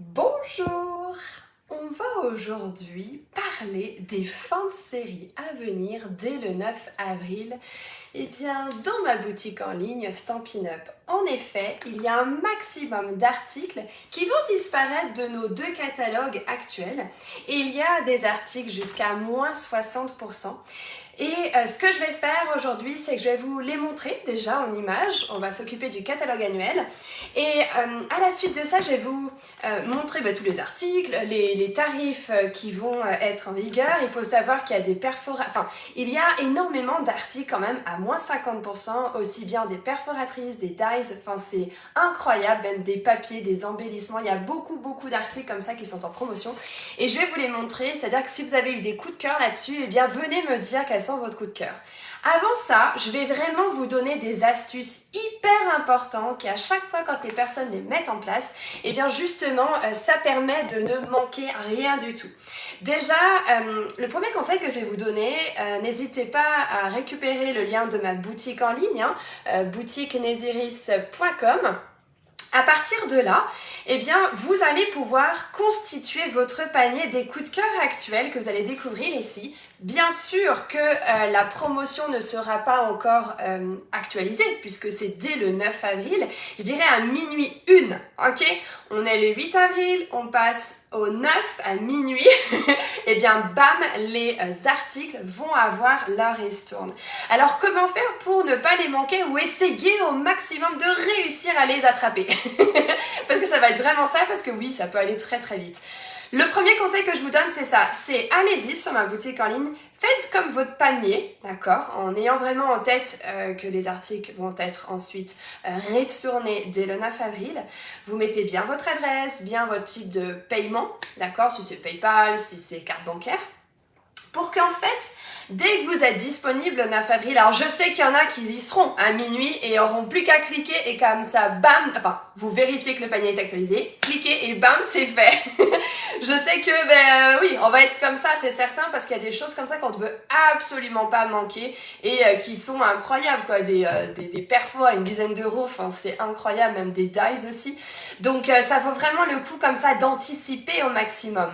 Bonjour! On va aujourd'hui parler des fins de série à venir dès le 9 avril. Eh bien, dans ma boutique en ligne Stampin' Up, en effet, il y a un maximum d'articles qui vont disparaître de nos deux catalogues actuels. Et il y a des articles jusqu'à moins 60%. Et ce que je vais faire aujourd'hui, c'est que je vais vous les montrer déjà en images. On va s'occuper du catalogue annuel. Et à la suite de ça, je vais vous montrer tous les articles, les tarifs qui vont être en vigueur. Il faut savoir qu'il y a des il y a énormément d'articles quand même à moins 50%, aussi bien des perforatrices, des dies. Enfin, c'est incroyable, même des papiers, des embellissements. Il y a beaucoup d'articles comme ça qui sont en promotion. Et je vais vous les montrer, c'est-à-dire que si vous avez eu des coups de cœur là-dessus, eh bien venez me dire quels sont votre coup de cœur. Avant ça, je vais vraiment vous donner des astuces hyper importantes qui à chaque fois quand les personnes les mettent en place, et bien justement ça permet de ne manquer rien du tout. Déjà, le premier conseil que je vais vous donner, n'hésitez pas à récupérer le lien de ma boutique en ligne, boutiquenesiris.com. À partir de là, eh bien, vous allez pouvoir constituer votre panier des coups de cœur actuels que vous allez découvrir ici. Bien sûr que la promotion ne sera pas encore actualisée puisque c'est dès le 9 avril, je dirais à minuit 1, ok? On est le 8 avril, on passe au 9 à minuit, et bien bam, les articles vont avoir leur ristourne. Alors comment faire pour ne pas les manquer ou essayer au maximum de réussir à les attraper? Parce que ça va être vraiment ça, parce que oui, ça peut aller très vite. Le premier conseil que je vous donne, c'est ça, c'est allez-y sur ma boutique en ligne, faites comme votre panier, d'accord, en ayant vraiment en tête que les articles vont être ensuite ristournés dès le 9 avril. Vous mettez bien votre adresse, bien votre type de paiement, d'accord, si c'est PayPal, si c'est carte bancaire, pour qu'en fait, dès que vous êtes disponible le 9 avril, alors je sais qu'il y en a qui y seront à minuit et auront plus qu'à cliquer et comme ça, bam, enfin, vous vérifiez que le panier est actualisé, cliquez et bam, c'est fait. Je sais que, oui, on va être comme ça, c'est certain, parce qu'il y a des choses comme ça qu'on ne veut absolument pas manquer et qui sont incroyables, quoi, des perfos à une dizaine d'euros, enfin, c'est incroyable, même des dies aussi. Donc, ça vaut vraiment le coup comme ça d'anticiper au maximum.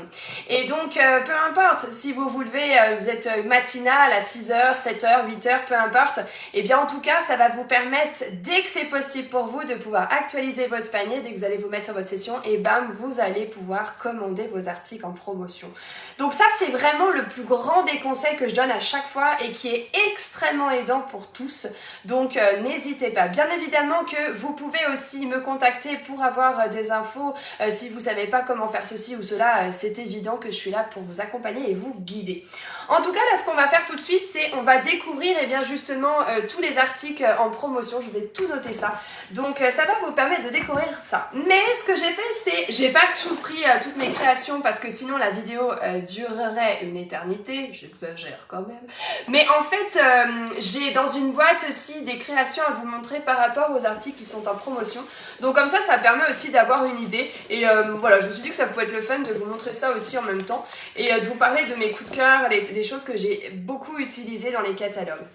Et donc, peu importe, si vous vous levez, vous êtes matinal à 6h, 7h, 8h, peu importe, et bien en tout cas, ça va vous permettre, dès que c'est possible pour vous, de pouvoir actualiser votre panier, dès que vous allez vous mettre sur votre session, et bam, vous allez pouvoir commander vos articles en promotion. Donc ça, c'est vraiment le plus grand des conseils que je donne à chaque fois et qui est extrêmement aidant pour tous. Donc n'hésitez pas. Bien évidemment que vous pouvez aussi me contacter pour avoir des infos si vous savez pas comment faire ceci ou cela, c'est évident que je suis là pour vous accompagner et vous guider. En tout cas, là, ce qu'on va faire tout de suite, c'est on va découvrir bien justement tous les articles en promotion. Je vous ai tout noté ça. Donc ça va vous permettre de découvrir ça. Mais ce que j'ai fait, c'est, j'ai pas tout pris toutes mes créations parce que sinon la vidéo durerait une éternité. J'exagère quand même. Mais en fait, j'ai dans une boîte aussi des créations à vous montrer par rapport aux articles qui sont en promotion. Donc comme ça permet aussi d'avoir une idée. Et voilà, je me suis dit que ça pouvait être le fun de vous montrer ça aussi en même temps. Et de vous parler de mes coups de cœur, les choses que j'ai beaucoup utilisées dans les catalogues.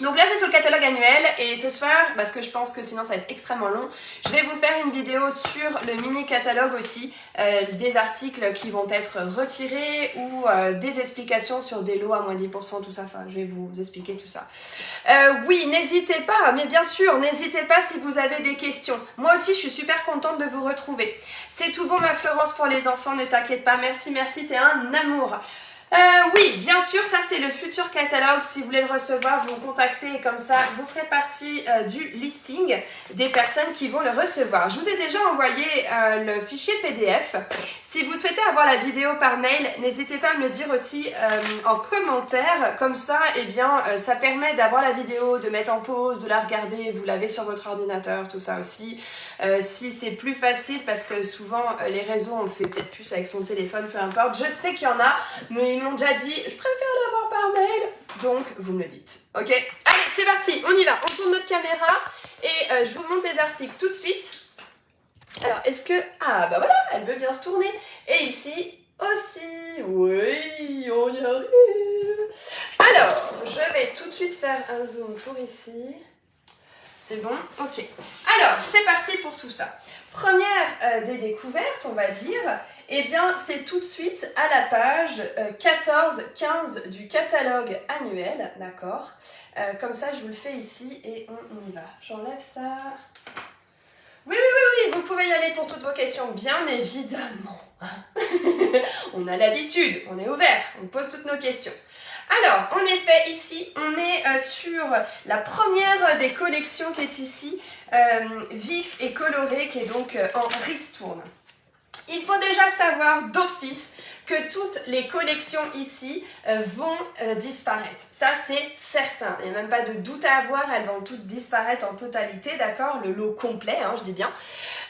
Donc là c'est sur le catalogue annuel et ce soir, parce que je pense que sinon ça va être extrêmement long, je vais vous faire une vidéo sur le mini catalogue aussi, des articles qui vont être retirés ou des explications sur des lots à moins 10%, tout ça, enfin je vais vous expliquer tout ça. Oui, n'hésitez pas, mais bien sûr, n'hésitez pas si vous avez des questions. Moi aussi je suis super contente de vous retrouver. C'est tout bon ma Florence pour les enfants, ne t'inquiète pas, merci, t'es un amour. Oui, bien sûr, ça c'est le futur catalogue. Si vous voulez le recevoir, vous me contactez et comme ça, vous ferez partie du listing des personnes qui vont le recevoir. Je vous ai déjà envoyé le fichier PDF. Si vous souhaitez avoir la vidéo par mail, n'hésitez pas à me le dire aussi en commentaire. Comme ça, eh bien, ça permet d'avoir la vidéo, de mettre en pause, de la regarder. Vous l'avez sur votre ordinateur, tout ça aussi. Si c'est plus facile, parce que souvent, les réseaux, on le fait peut-être plus avec son téléphone, peu importe. Je sais qu'il y en a, mais ils m'ont déjà dit, je préfère l'avoir par mail. Donc, vous me le dites. Ok? Allez, c'est parti, on y va. On tourne notre caméra et je vous montre les articles tout de suite. Alors, est-ce que... Ah, bah voilà, elle veut bien se tourner. Et ici aussi. Oui, on y arrive. Alors, je vais tout de suite faire un zoom pour ici. C'est bon? Ok. Alors, c'est parti pour tout ça. Première des découvertes, on va dire, eh bien, c'est tout de suite à la page 14-15 du catalogue annuel, d'accord? Comme ça, je vous le fais ici et on y va. J'enlève ça. Oui, vous pouvez y aller pour toutes vos questions, bien évidemment. On a l'habitude, on est ouvert, on pose toutes nos questions. Alors, en effet, ici, on est sur la première des collections qui est ici, vif et coloré, qui est donc en ristourne. Il faut déjà savoir d'office que toutes les collections ici vont disparaître. Ça, c'est certain. Il n'y a même pas de doute à avoir, elles vont toutes disparaître en totalité, d'accord? Le lot complet, hein, je dis bien.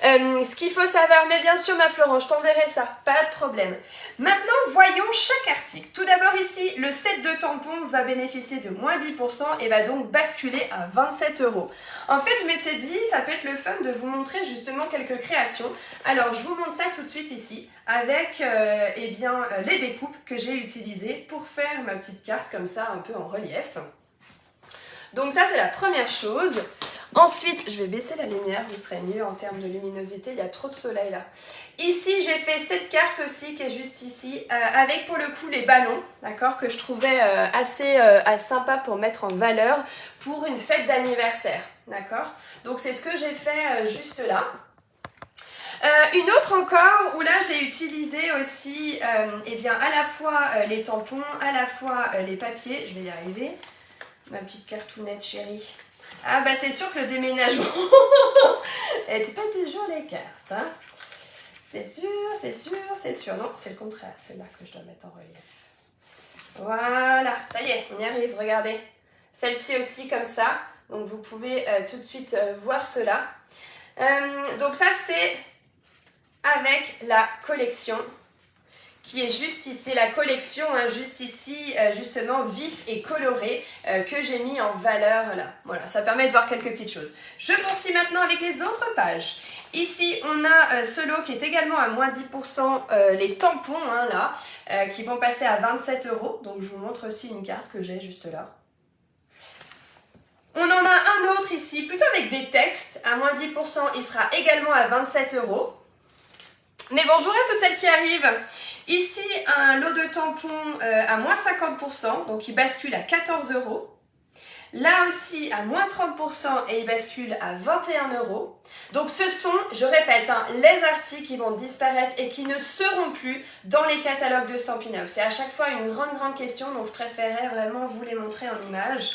Ce qu'il faut savoir, mais bien sûr ma Florence, je t'enverrai ça, pas de problème. Maintenant, voyons chaque article. Tout d'abord ici, le set de tampons va bénéficier de moins 10% et va donc basculer à 27 €. En fait, je m'étais dit, ça peut être le fun de vous montrer justement quelques créations. Alors, je vous montre ça tout de suite ici, avec eh bien, les découpes que j'ai utilisées pour faire ma petite carte comme ça, un peu en relief. Donc ça, c'est la première chose. Ensuite, je vais baisser la lumière, vous serez mieux en termes de luminosité, il y a trop de soleil là. Ici, j'ai fait cette carte aussi qui est juste ici, avec pour le coup les ballons, d'accord, que je trouvais assez sympa pour mettre en valeur pour une fête d'anniversaire, d'accord. Donc c'est ce que j'ai fait juste là. Une autre encore, où là j'ai utilisé aussi eh bien, à la fois les tampons, à la fois les papiers, je vais y arriver. Ma petite cartounette chérie. Ah bah c'est sûr que le déménagement, elle n'était pas toujours les cartes. Hein. C'est sûr, c'est sûr, c'est sûr. Non, c'est le contraire, c'est là que je dois mettre en relief. Voilà, ça y est, on y arrive, regardez. Celle-ci aussi comme ça, donc vous pouvez tout de suite voir cela. Donc ça c'est avec la collection qui est juste ici, la collection, hein, juste ici, justement vif et coloré, que j'ai mis en valeur là. Voilà, ça permet de voir quelques petites choses. Je poursuis maintenant avec les autres pages. Ici, on a ce lot qui est également à moins 10%, les tampons, hein, là, qui vont passer à 27 €. Donc, je vous montre aussi une carte que j'ai juste là. On en a un autre ici, plutôt avec des textes, à moins 10%, il sera également à 27 €. Mais bonjour à toutes celles qui arrivent. Ici, un lot de tampons à moins 50%, donc il bascule à 14 €. Là aussi, à moins 30% et il bascule à 21 €. Donc ce sont, je répète, hein, les articles qui vont disparaître et qui ne seront plus dans les catalogues de Stampin' Up. C'est à chaque fois une grande question, donc je préférais vraiment vous les montrer en images.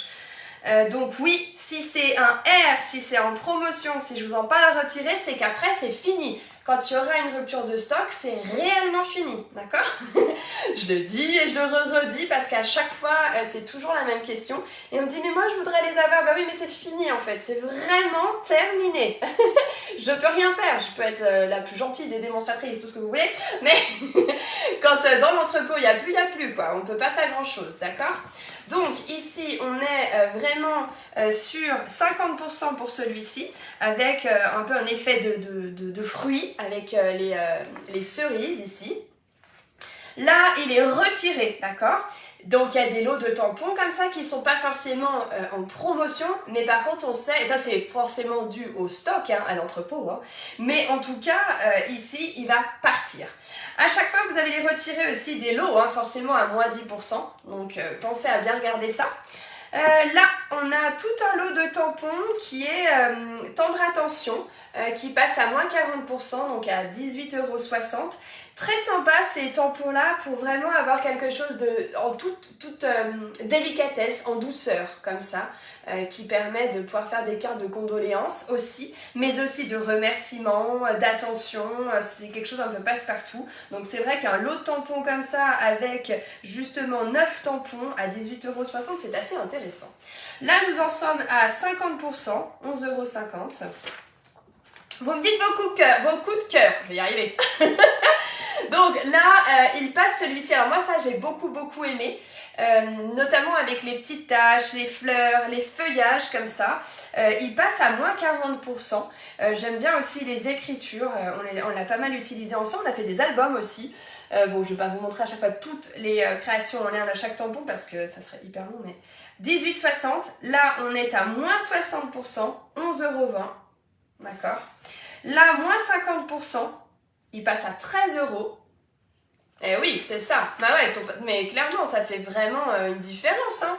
Donc oui, si c'est un R, si c'est en promotion, si je vous en parle à retirer, c'est qu'après c'est fini. Quand il y aura une rupture de stock, c'est réellement fini, d'accord? Je le dis et je le redis parce qu'à chaque fois, c'est toujours la même question. Et on me dit, mais moi je voudrais les avoir. Bah oui, mais c'est fini en fait, c'est vraiment terminé. Je peux rien faire, je peux être la plus gentille des démonstratrices, tout ce que vous voulez. Mais quand dans l'entrepôt, il n'y a plus quoi, on ne peut pas faire grand chose, d'accord? Donc ici, on est vraiment sur 50% pour celui-ci, avec un peu un effet de fruits, avec les cerises ici. Là, il est retiré, d'accord? Donc il y a des lots de tampons comme ça qui ne sont pas forcément en promotion, mais par contre on sait, et ça c'est forcément dû au stock, hein, à l'entrepôt, hein, mais en tout cas ici il va partir. À chaque fois vous avez les retirés aussi des lots, hein, forcément à moins 10%, donc pensez à bien regarder ça. Là on a tout un lot de tampons qui est tendre attention, qui passe à moins 40%, donc à 18,60 €. Très sympa ces tampons-là pour vraiment avoir quelque chose en toute délicatesse, en douceur, comme ça, qui permet de pouvoir faire des cartes de condoléances aussi, mais aussi de remerciements, d'attention, c'est quelque chose un peu passe-partout. Donc c'est vrai qu'un lot de tampons comme ça, avec justement 9 tampons à 18,60 €, c'est assez intéressant. Là, nous en sommes à 50%, 11,50 €. Vous me dites vos coups de cœur, je vais y arriver. Donc là, il passe celui-ci. Alors moi, ça, j'ai beaucoup aimé. Notamment avec les petites taches, les fleurs, les feuillages comme ça. Il passe à moins 40%. J'aime bien aussi les écritures. On l'a pas mal utilisé ensemble. On a fait des albums aussi. Bon, je vais pas vous montrer à chaque fois toutes les créations en lien à chaque tampon parce que ça serait hyper long, mais 18,60. Là, on est à moins 60%, 11,20 €. D'accord. Là, moins 50%, il passe à 13 €. Eh oui, c'est ça. Bah ouais, mais clairement, ça fait vraiment une différence, hein.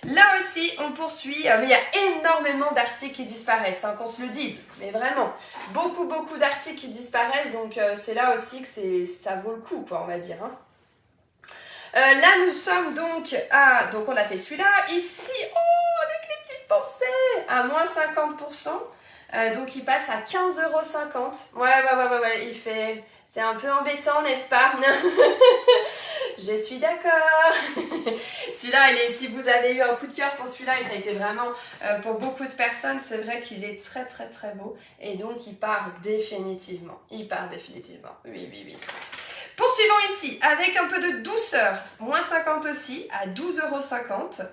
Là aussi, on poursuit, mais il y a énormément d'articles qui disparaissent, hein, qu'on se le dise, mais vraiment, beaucoup d'articles qui disparaissent, donc c'est là aussi que ça vaut le coup, quoi, on va dire, hein. Là, nous sommes donc à, donc on a fait celui-là, ici, oh, avec les petites pensées, à moins 50%, donc il passe à 15,50 €. Ouais, il fait... C'est un peu embêtant, n'est-ce pas? Je suis d'accord. Celui-là, si vous avez eu un coup de cœur pour celui-là, et ça a été vraiment pour beaucoup de personnes, c'est vrai qu'il est très beau. Et donc, il part définitivement. Oui. Poursuivons ici, avec un peu de douceur. Moins 50 aussi, à 12,50 €.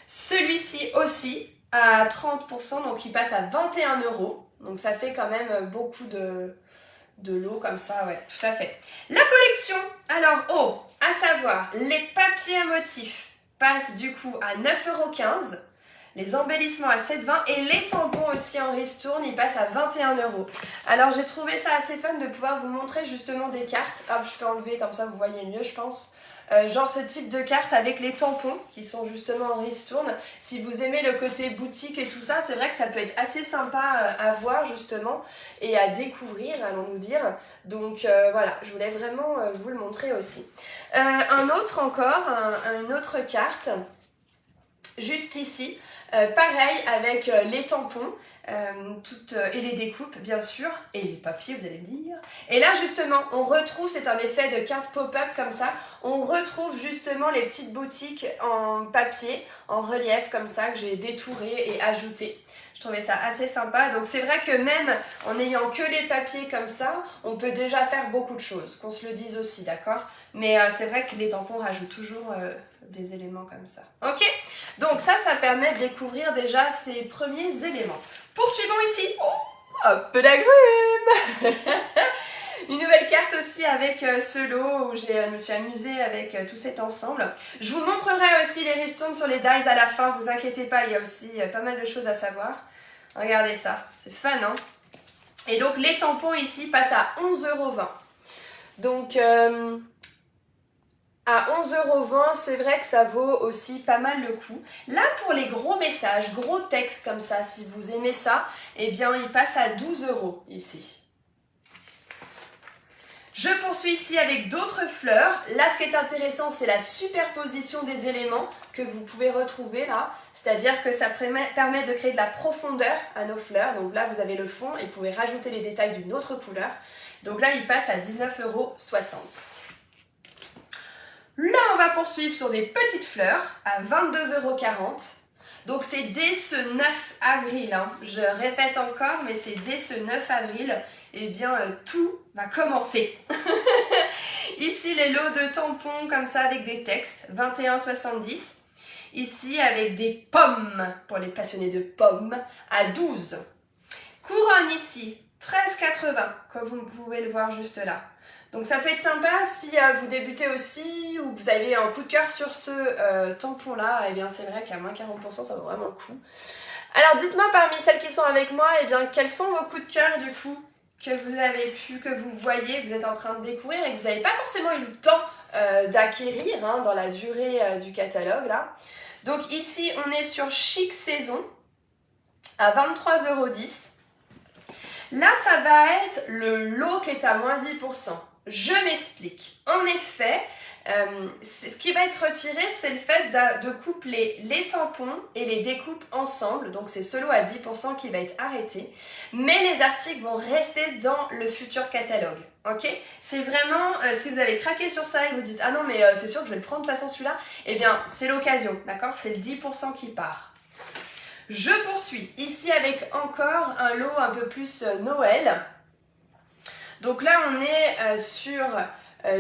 Celui-ci aussi, à 30%, donc il passe à 21 €. Donc, ça fait quand même beaucoup de l'eau comme ça, ouais, tout à fait. La collection, alors, à savoir, les papiers à motifs passent du coup à 9,15 €, les embellissements à 7,20 € et les tampons aussi en ristourne, ils passent à 21 €. Alors, j'ai trouvé ça assez fun de pouvoir vous montrer justement des cartes. Hop, je peux enlever comme ça, vous voyez mieux, je pense. Genre ce type de carte avec les tampons qui sont justement en ristourne. Si vous aimez le côté boutique et tout ça, c'est vrai que ça peut être assez sympa à voir justement et à découvrir, allons-nous dire. Donc voilà, je voulais vraiment vous le montrer aussi. Un autre encore, une autre carte, juste ici, pareil avec les tampons. Et les découpes bien sûr, et les papiers vous allez me dire. Et là justement on retrouve, c'est un effet de carte pop-up comme ça, on retrouve justement les petites boutiques en papier, en relief comme ça que j'ai détouré et ajouté. Je trouvais ça assez sympa, donc c'est vrai que même en n'ayant que les papiers comme ça, on peut déjà faire beaucoup de choses, qu'on se le dise aussi, d'accord? Mais c'est vrai que les tampons rajoutent toujours des éléments comme ça. Ok? Donc ça permet de découvrir déjà ces premiers éléments. Poursuivons ici. Oh, un peu d'agrumes. Une nouvelle carte aussi avec ce lot où je me suis amusée avec tout cet ensemble. Je vous montrerai aussi les ristournes sur les dies à la fin, vous inquiétez pas, il y a aussi pas mal de choses à savoir. Regardez ça, c'est fun, hein? Et donc les tampons ici passent à 11,20 €. Donc à 11,20 €, c'est vrai que ça vaut aussi pas mal le coup. Là, pour les gros messages, gros textes comme ça, si vous aimez ça, eh bien, il passe à 12 € ici. Je poursuis ici avec d'autres fleurs. Là, ce qui est intéressant, c'est la superposition des éléments que vous pouvez retrouver là. C'est-à-dire que ça permet de créer de la profondeur à nos fleurs. Donc là, vous avez le fond et vous pouvez rajouter les détails d'une autre couleur. Donc là, il passe à 19,60 €. Là, on va poursuivre sur des petites fleurs à 22,40 €. Donc c'est dès ce 9 avril, hein. Je répète encore, mais c'est dès ce 9 avril, eh bien tout va commencer. Ici, les lots de tampons comme ça avec des textes, 21,70 €. Ici, avec des pommes, pour les passionnés de pommes, à 12 €. Couronne ici, 13,80 €, comme vous pouvez le voir juste là. Donc ça peut être sympa si vous débutez aussi ou vous avez un coup de cœur sur ce tampon-là. Eh bien c'est vrai qu'à moins 40%, ça vaut vraiment le coup. Alors dites-moi parmi celles qui sont avec moi, eh bien quels sont vos coups de cœur du coup que vous avez pu, que vous voyez, que vous êtes en train de découvrir et que vous n'avez pas forcément eu le temps d'acquérir hein, dans la durée du catalogue là. Donc ici on est sur Chic Saison à 23,10 €. Là ça va être le lot qui est à moins 10%. Je m'explique. En effet, ce qui va être retiré, c'est le fait de coupler les tampons et les découpes ensemble. Donc c'est ce lot à 10% qui va être arrêté. Mais les articles vont rester dans le futur catalogue. Ok? C'est vraiment, si vous avez craqué sur ça et vous dites « Ah non, mais c'est sûr que je vais le prendre de toute façon celui-là », eh bien c'est l'occasion, d'accord? C'est le 10% qui part. Je poursuis ici avec encore un lot un peu plus Noël. Donc là, on est sur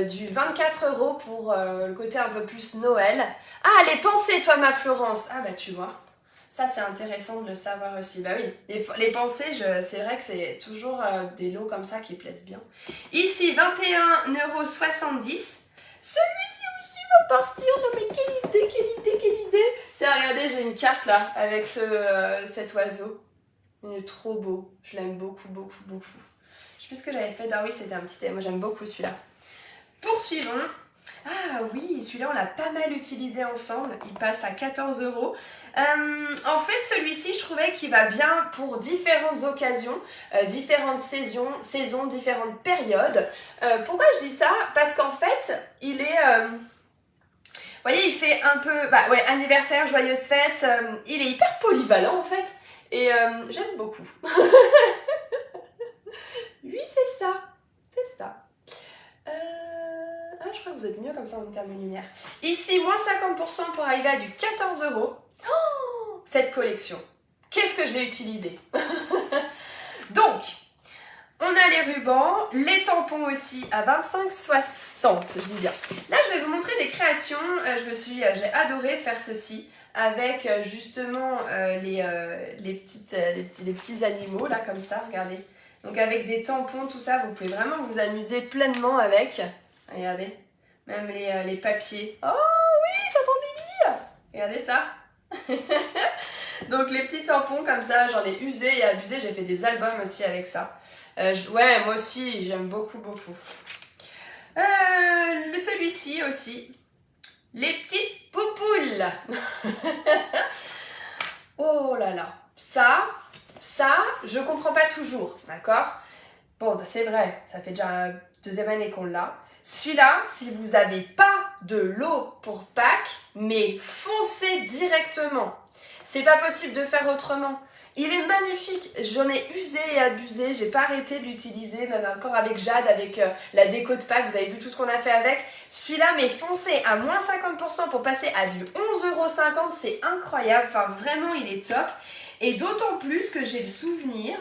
du 24 € pour le côté un peu plus Noël. Ah, les pensées, toi, ma Florence. Ah bah tu vois, ça c'est intéressant de le savoir aussi. Bah oui, les pensées, c'est vrai que c'est toujours des lots comme ça qui plaisent bien. Ici, 21,70 €. Celui-ci aussi va partir. Non mais quelle idée, quelle idée, quelle idée. Tiens, regardez, j'ai une carte là, avec cet oiseau. Il est trop beau. Je l'aime beaucoup, beaucoup, beaucoup. Je sais plus ce que j'avais fait. Ah oui, c'était un petit... Moi, j'aime beaucoup celui-là. Poursuivons. Ah oui, celui-là, on l'a pas mal utilisé ensemble. Il passe à 14 €. En fait, celui-ci, je trouvais qu'il va bien pour différentes occasions, différentes saisons, différentes périodes. Pourquoi je dis ça? Parce qu'en fait, il est... vous voyez, il fait un peu... Bah ouais, anniversaire, joyeuse fête. Il est hyper polyvalent, en fait. Et j'aime beaucoup. Oui, c'est ça. C'est ça. Ah, je crois que vous êtes mieux comme ça en termes de lumière. Ici, moins 50% pour arriver à du 14 €. Oh, cette collection. Qu'est-ce que je l'ai utilisée? Donc, on a les rubans, les tampons aussi à 25,60, je dis bien. Là, je vais vous montrer des créations. J'ai adoré faire ceci avec justement les petits animaux là comme ça, regardez. Donc avec des tampons, tout ça, vous pouvez vraiment vous amuser pleinement avec. Regardez, même les papiers. Oh oui, ça tombe bibi. Regardez ça. Donc les petits tampons comme ça, j'en ai usé et abusé. J'ai fait des albums aussi avec ça. Ouais, moi aussi, j'aime beaucoup, beaucoup. Celui-ci aussi. Les petites poupoules. Oh là là. Ça, je comprends pas toujours, d'accord? Bon, c'est vrai, ça fait déjà deuxième année qu'on l'a. Celui-là, si vous n'avez pas de lot pour Pâques, mais foncez directement. C'est pas possible de faire autrement. Il est magnifique, j'en ai usé et abusé, j'ai pas arrêté de l'utiliser, même encore avec Jade, avec la déco de Pâques, vous avez vu tout ce qu'on a fait avec. Celui-là, mais foncez à moins 50% pour passer à du 11,50 €, c'est incroyable, enfin vraiment il est top. Et d'autant plus que j'ai le souvenir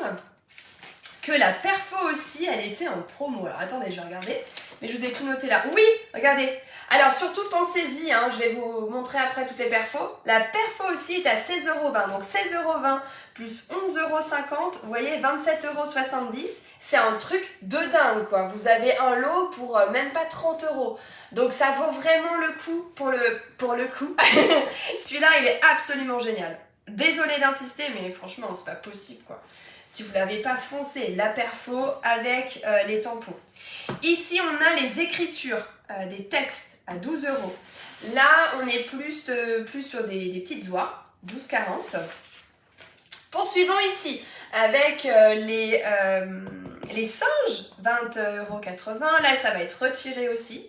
que la perfo aussi, elle était en promo. Alors attendez, je vais regarder, mais je vous ai tout noté là. Oui, regardez. Alors surtout pensez-y, hein, je vais vous montrer après toutes les perfos. La perfo aussi est à 16,20 €. Donc 16,20 € plus 11,50 €, vous voyez 27,70 €. C'est un truc de dingue quoi. Vous avez un lot pour même pas 30 €. Donc ça vaut vraiment le coup pour le coup. Celui-là, il est absolument génial. Désolée d'insister, mais franchement, c'est pas possible quoi. Si vous l'avez pas, foncé la perfo avec les tampons. Ici, on a les écritures, des textes à 12 €. Là, on est plus sur des petites oies, 12,40 €. Poursuivons ici avec les singes, 20,80 €. Là, ça va être retiré aussi.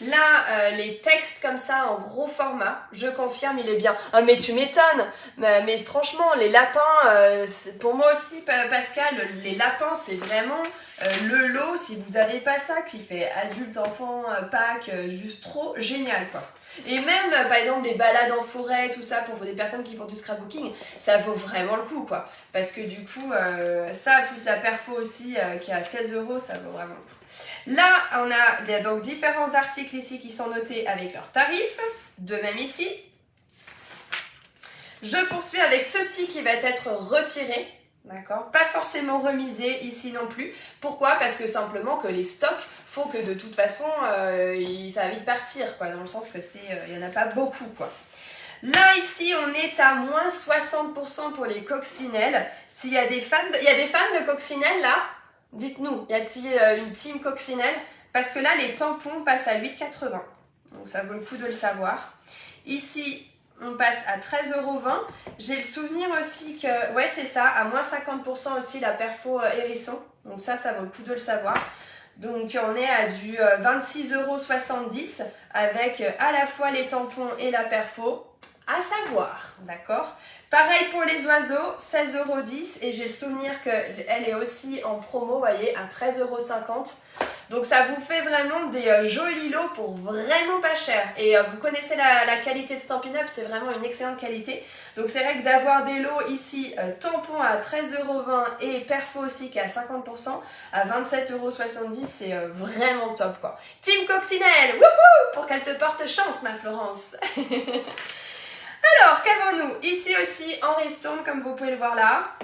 Là, les textes comme ça en gros format, je confirme, il est bien. Ah mais tu m'étonnes, mais franchement, les lapins, pour moi aussi, Pascal, les lapins, c'est vraiment le lot, si vous n'avez pas ça, qui fait adulte, enfant, Pâques, juste trop génial quoi. Et même, par exemple, les balades en forêt, tout ça, pour des personnes qui font du scrapbooking, ça vaut vraiment le coup, quoi. Parce que du coup, ça, plus la perfo aussi, qui est à 16 €, ça vaut vraiment le coup. Là, on a donc différents articles ici qui sont notés avec leurs tarifs. De même ici. Je poursuis avec ceci qui va être retiré. D'accord? Pas forcément remisé ici non plus. Pourquoi? Parce que simplement que les stocks font que de toute façon, ça va vite partir, quoi. Dans le sens que il n'y en a pas beaucoup, quoi. Là, ici, on est à moins 60% pour les coccinelles. S'il y a des fans de coccinelles, là, dites-nous, y a-t-il une team coccinelle? Parce que là, les tampons passent à 8,80 €. Donc, ça vaut le coup de le savoir. Ici, on passe à 13,20 €. J'ai le souvenir aussi que, ouais, c'est ça, à moins 50% aussi la perfo hérisson. Donc ça vaut le coup de le savoir. Donc on est à du 26,70 € avec à la fois les tampons et la perfo. À savoir, d'accord? Pareil pour les oiseaux, 16,10 € et j'ai le souvenir qu'elle est aussi en promo, vous voyez, à 13,50 €. Donc ça vous fait vraiment des jolis lots pour vraiment pas cher. Et vous connaissez la qualité de Stampin' Up, c'est vraiment une excellente qualité. Donc c'est vrai que d'avoir des lots ici, tampons à 13,20 € et perfo aussi qui est à 50%, à 27,70 €, c'est vraiment top quoi. Team Coccinelle, wouhou, pour qu'elle te porte chance ma Florence. Alors, qu'avons-nous? Ici aussi, en restone, comme vous pouvez le voir là.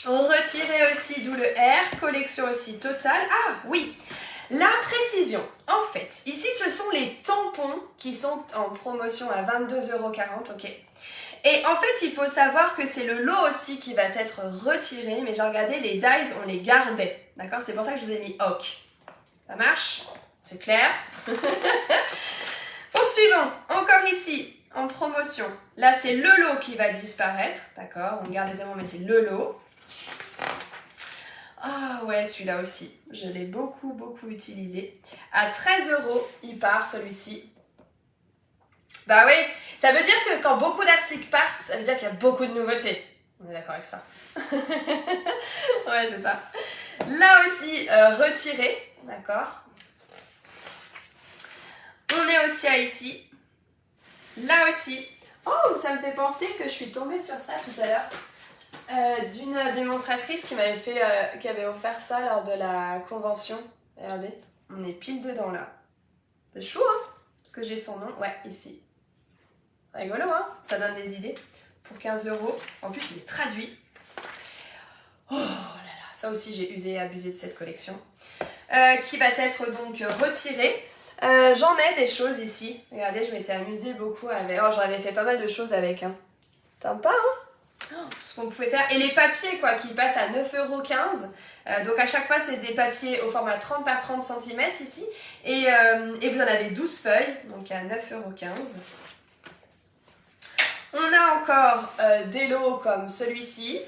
Retiré aussi, d'où le R. Collection aussi totale. Ah, oui. La précision, en fait, ici ce sont les tampons qui sont en promotion à 22,40 €, ok. Et en fait, il faut savoir que c'est le lot aussi qui va être retiré, mais j'ai regardé, les dies, on les gardait, d'accord? C'est pour ça que je vous ai mis OK. Ça marche? C'est clair? Poursuivons, encore ici, en promotion. Là, c'est le lot qui va disparaître, d'accord? On garde les aimants, mais c'est le lot. Ah ouais, celui-là aussi, je l'ai beaucoup utilisé. À 13 €, il part celui-ci. Bah oui, ça veut dire que quand beaucoup d'articles partent, ça veut dire qu'il y a beaucoup de nouveautés. On est d'accord avec ça? Ouais, c'est ça. Là aussi, retiré, d'accord? On est aussi à ici. Là aussi. Oh, ça me fait penser que je suis tombée sur ça tout à l'heure. D'une démonstratrice qui m'avait fait, qui avait offert ça lors de la convention. Regardez, on est pile dedans là. C'est chou, hein? Parce que j'ai son nom. Ouais, ici. Rigolo, hein? Ça donne des idées. Pour 15 €. En plus, il est traduit. Oh là là, ça aussi, j'ai usé et abusé de cette collection. Qui va être donc retiré. J'en ai des choses ici. Regardez, je m'étais amusée beaucoup avec. Oh, j'en avais fait pas mal de choses avec. Hein. Sympa, hein? Oh, ce qu'on pouvait faire. Et les papiers, quoi, qui passent à 9,15 €. Donc à chaque fois, c'est des papiers au format 30 par 30 cm ici. Et vous en avez 12 feuilles, donc à 9,15 €. On a encore des lots comme celui-ci,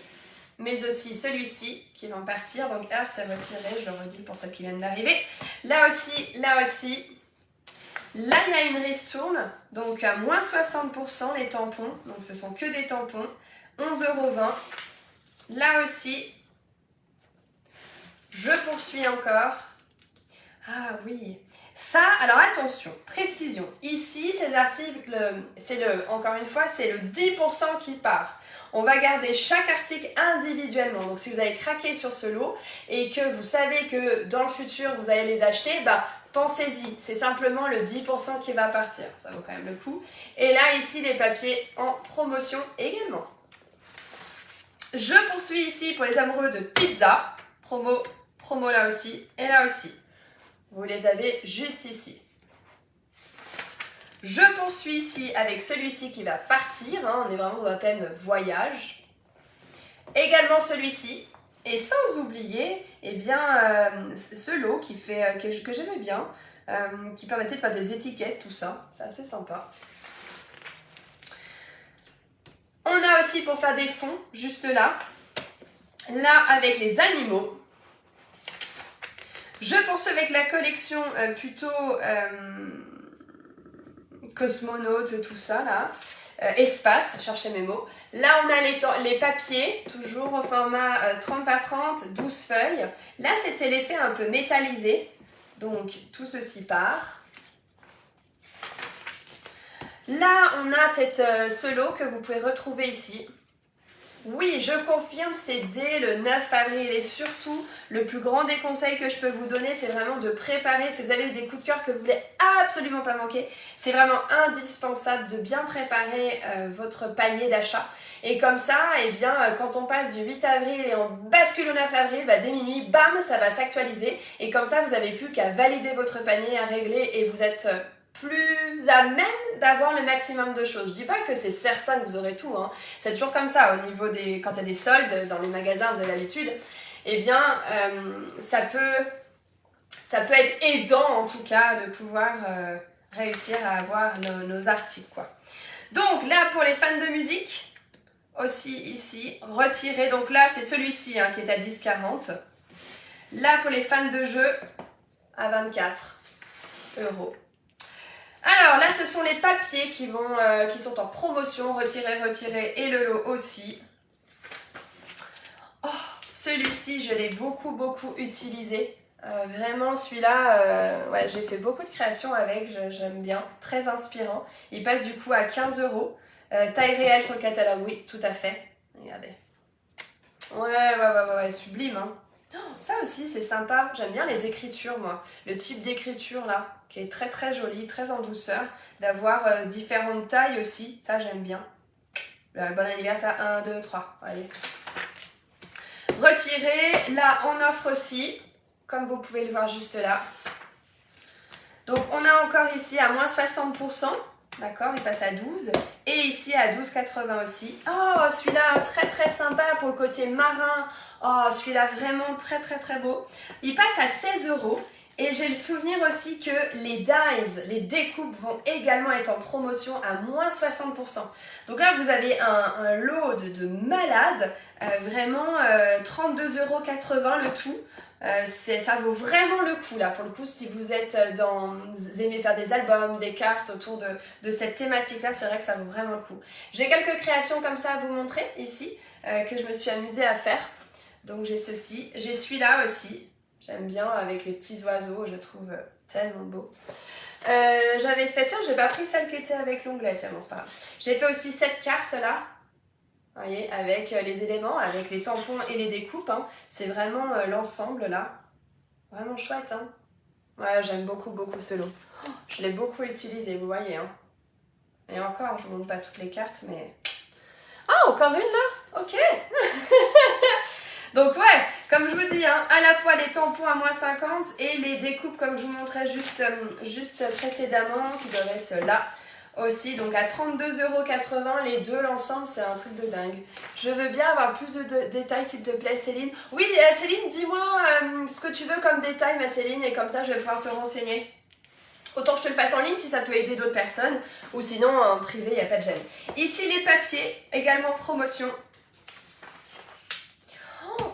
mais aussi celui-ci qui vont partir. Donc R, c'est retiré, je le redis pour celles qui viennent d'arriver. Là aussi, là aussi. Là, il y a une ristourne, donc à moins 60% les tampons. Donc ce sont que des tampons. 11,20 €. Là aussi. Je poursuis encore. Ah oui. Ça, alors attention, précision. Ici, ces articles, encore une fois, c'est le 10% qui part. On va garder chaque article individuellement. Donc si vous avez craqué sur ce lot et que vous savez que dans le futur, vous allez les acheter, bah pensez-y. C'est simplement le 10% qui va partir. Ça vaut quand même le coup. Et là, ici, les papiers en promotion également. Je poursuis ici pour les amoureux de pizza. Promo là aussi et là aussi. Vous les avez juste ici. Je poursuis ici avec celui-ci qui va partir. Hein, on est vraiment dans un thème voyage. Également celui-ci. Et sans oublier eh bien, ce lot qui fait, que j'aimais bien. Qui permettait de faire des étiquettes, tout ça. C'est assez sympa. On a aussi pour faire des fonds, juste là. Là, avec les animaux. Je poursuis avec la collection plutôt cosmonaute, tout ça là. Espace, cherchez mes mots. Là, on a les papiers, toujours au format 30 par 30, 12 feuilles. Là, c'était l'effet un peu métallisé. Donc, tout ceci part. Là, on a ce lot que vous pouvez retrouver ici. Oui, je confirme, c'est dès le 9 avril et surtout, le plus grand des conseils que je peux vous donner, c'est vraiment de préparer, si vous avez des coups de cœur que vous voulez absolument pas manquer, c'est vraiment indispensable de bien préparer votre panier d'achat. Et comme ça, eh bien, quand on passe du 8 avril et on bascule au 9 avril, bah, dès minuit, bam, ça va s'actualiser. Et comme ça, vous n'avez plus qu'à valider votre panier, à régler et vous êtes plus à même d'avoir le maximum de choses. Je dis pas que c'est certain que vous aurez tout, hein. C'est toujours comme ça au niveau des... Quand il y a des soldes dans les magasins, vous avez l'habitude, eh bien ça peut être aidant en tout cas de pouvoir réussir à avoir nos articles, quoi. Donc là pour les fans de musique, aussi ici, retiré, donc là c'est celui-ci hein, qui est à 10,40 €. Là pour les fans de jeux, à 24 €. Alors là, ce sont les papiers qui sont en promotion, retiré, et le lot aussi. Oh, celui-ci, je l'ai beaucoup utilisé. Vraiment, celui-là, ouais, j'ai fait beaucoup de créations avec, j'aime bien, très inspirant. Il passe du coup à 15 €. Taille réelle sur le catalogue, oui, tout à fait. Regardez. Ouais, sublime, hein. Ça aussi, c'est sympa. J'aime bien les écritures, moi. Le type d'écriture, là, qui est très joli, très en douceur. D'avoir différentes tailles aussi. Ça, j'aime bien. Bon anniversaire, 1, 2, 3. Allez. Retiré. Là, on offre aussi. comme vous pouvez le voir juste là. Donc on a encore ici à moins 60%, d'accord, il passe à 12. Et ici à 12,80 aussi. Oh, celui-là très très sympa pour le côté marin. Oh, celui-là vraiment très très très beau. Il passe à 16 €. Et j'ai le souvenir aussi que les dies, les découpes vont également être en promotion à moins 60%. Donc là, vous avez un lot de malades, vraiment 32,80 € le tout. Ça vaut vraiment le coup là, pour le coup, si vous êtes vous aimez faire des albums, des cartes autour de cette thématique là, c'est vrai que ça vaut vraiment le coup. J'ai quelques créations comme ça à vous montrer ici, que je me suis amusée à faire. Donc j'ai ceci, j'ai celui-là aussi. J'aime bien avec les petits oiseaux, je trouve tellement beau. J'avais fait, tiens, j'ai pas pris celle qui était avec l'onglet, tiens, bon, c'est pas grave. J'ai fait aussi cette carte là, vous voyez, avec les éléments, avec les tampons et les découpes. Hein. C'est vraiment l'ensemble là. Vraiment chouette. Hein. Ouais, j'aime beaucoup, beaucoup ce lot. Oh, je l'ai beaucoup utilisé, vous voyez. Hein. Et encore, je vous montre pas toutes les cartes, mais... Ah, encore une là. Ok. Donc ouais, comme je vous dis, hein, à la fois les tampons à moins 50 et les découpes comme je vous montrais juste précédemment, qui doivent être là aussi. Donc à 32,80 € les deux, l'ensemble, c'est un truc de dingue. Je veux bien avoir plus de détails s'il te plaît Céline. Oui Céline, dis-moi ce que tu veux comme détail ma Céline, et comme ça je vais pouvoir te renseigner. Autant que je te le fasse en ligne si ça peut aider d'autres personnes, ou sinon en privé, il n'y a pas de gêne. Ici les papiers, également promotion.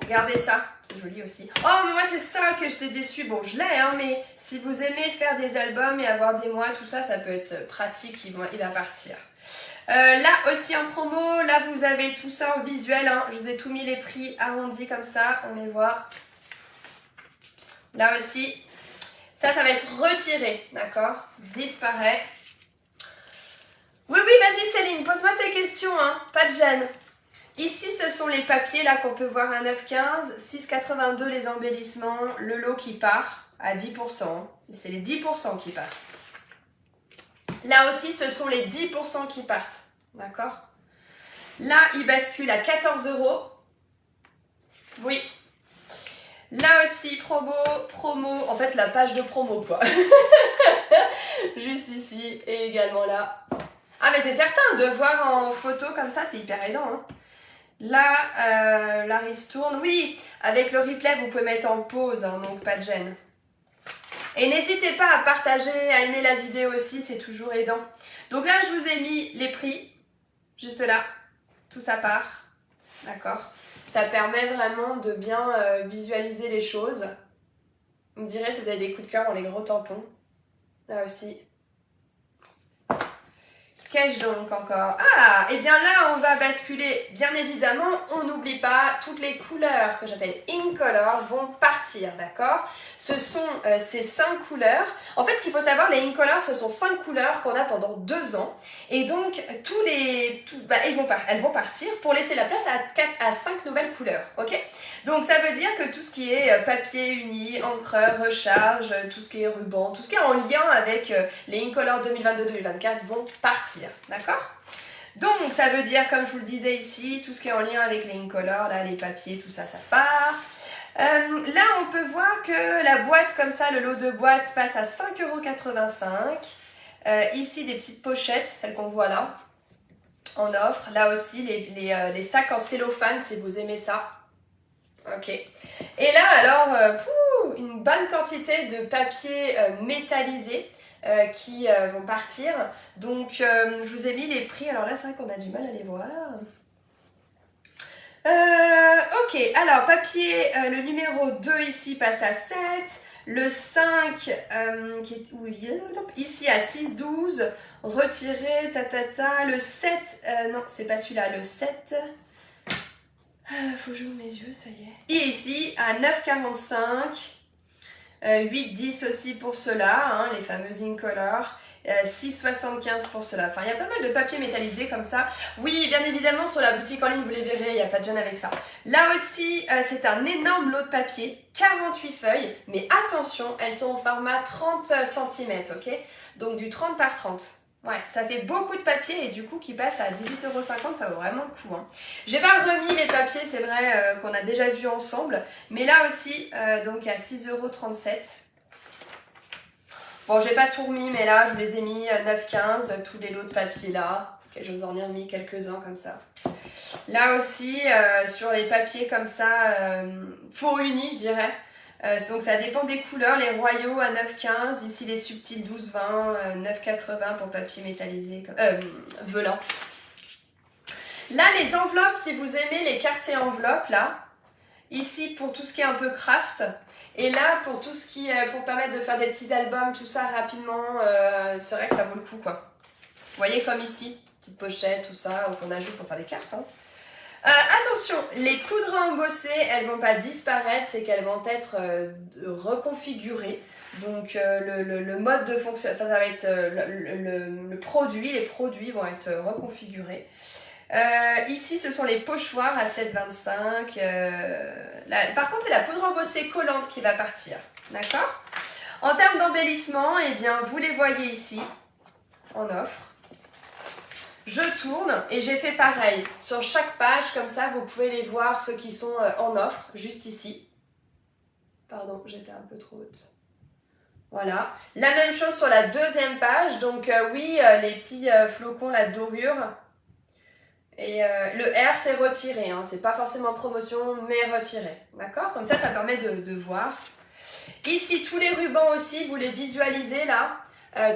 Regardez ça, c'est joli aussi. Oh, mais moi c'est ça que j'étais déçue. Bon, je l'ai, hein, mais si vous aimez faire des albums et avoir des mois, tout ça, ça peut être pratique, il va partir. Là aussi en promo, là vous avez tout ça en visuel. Hein. Je vous ai tout mis les prix arrondis comme ça, on les voit. Là aussi, ça va être retiré, d'accord? Disparaît. Oui, vas-y Céline, pose-moi tes questions, hein, pas de gêne. Ici, ce sont les papiers là qu'on peut voir à 9,15, 6,82 les embellissements, le lot qui part à 10%. C'est les 10% qui partent. Là aussi, ce sont les 10% qui partent. D'accord? Là, il bascule à 14 €. Oui. Là aussi, promo, en fait la page de promo quoi. Juste ici et également là. Ah mais c'est certain, de voir en photo comme ça, c'est hyper aidant. Hein. Là, la ristourne, oui, avec le replay, vous pouvez mettre en pause, hein, donc pas de gêne. Et n'hésitez pas à partager, à aimer la vidéo aussi, c'est toujours aidant. Donc là, je vous ai mis les prix, juste là, tout ça part, d'accord? Ça permet vraiment de bien visualiser les choses. Vous me direz si vous avez des coups de cœur dans les gros tampons, là aussi. Qu'ai-je donc encore? Ah, et bien là, on va basculer, bien évidemment, on n'oublie pas, toutes les couleurs que j'appelle Incolor vont partir, d'accord? Ce sont ces 5 couleurs. En fait, ce qu'il faut savoir, les Incolor, ce sont 5 couleurs qu'on a pendant 2 ans. Et donc, elles vont partir pour laisser la place à 5 nouvelles couleurs, ok? Donc, ça veut dire que tout ce qui est papier uni, encreur, recharge, tout ce qui est ruban, tout ce qui est en lien avec les Incolor 2022-2024 vont partir. D'accord? Donc ça veut dire, comme je vous le disais ici, tout ce qui est en lien avec les Incolor, là les papiers, tout ça, ça part. Là on peut voir que la boîte comme ça, le lot de boîtes passe à 5,85 €. Ici des petites pochettes, celles qu'on voit là, en offre. Là aussi les sacs en cellophane si vous aimez ça. Ok. Et là alors, une bonne quantité de papier métallisé. Qui vont partir. Donc, je vous ai mis les prix. Alors là, c'est vrai qu'on a du mal à les voir. Ok, alors papier, le numéro 2 ici passe à 7. Le 5, qui est où il est ici à 6,12. Retiré, Le 7, non, c'est pas celui-là. Le 7... faut que j'ouvre mes yeux, ça y est. Et ici, à 9,45. 8,10 aussi pour cela, hein, les fameux Incolor. 6,75 pour cela. Enfin, il y a pas mal de papier métallisé comme ça. Oui, bien évidemment, sur la boutique en ligne, vous les verrez, il n'y a pas de gêne avec ça. Là aussi, c'est un énorme lot de papier, 48 feuilles, mais attention, elles sont au format 30 cm, ok? Donc du 30 par 30. Ouais, ça fait beaucoup de papier et du coup qui passe à 18,50 €, ça vaut vraiment le coup. Hein. J'ai pas remis les papiers, c'est vrai qu'on a déjà vu ensemble. Mais là aussi, donc à 6,37 €. Bon, j'ai pas tout remis, mais là, je vous les ai mis 9,15 €, tous les lots de papier là. Ok, je vous en ai remis quelques-uns comme ça. Là aussi, sur les papiers comme ça, faux unis, je dirais. Donc ça dépend des couleurs, les royaux à 9,15 €, ici les subtils 12,20 €, 9,80 € pour papier métallisé, velant. Là, les enveloppes, si vous aimez les quartiers enveloppes, là, ici pour tout ce qui est un peu craft, et là pour tout ce qui est pour permettre de faire des petits albums, tout ça rapidement, c'est vrai que ça vaut le coup quoi. Vous voyez comme ici, petite pochette, tout ça, ou qu'on ajoute pour faire des cartes. Hein. Attention, les poudres à embosser, elles vont pas disparaître, c'est qu'elles vont être reconfigurées. Donc le mode de fonction, enfin, ça va être le produit, les produits vont être reconfigurés. Ici, ce sont les pochoirs à 7,25 €. Par contre, c'est la poudre embossée collante qui va partir. D'accord? En termes d'embellissement, eh bien, vous les voyez ici, en offre. Je tourne et j'ai fait pareil. Sur chaque page, comme ça, vous pouvez les voir, ceux qui sont en offre, juste ici. Pardon, j'étais un peu trop haute. Voilà. La même chose sur la deuxième page. Donc oui, les petits flocons, la dorure. Et le R, c'est retiré. Hein. C'est pas forcément promotion, mais retiré. D'accord? Comme ça permet de voir. Ici, tous les rubans aussi, vous les visualisez là.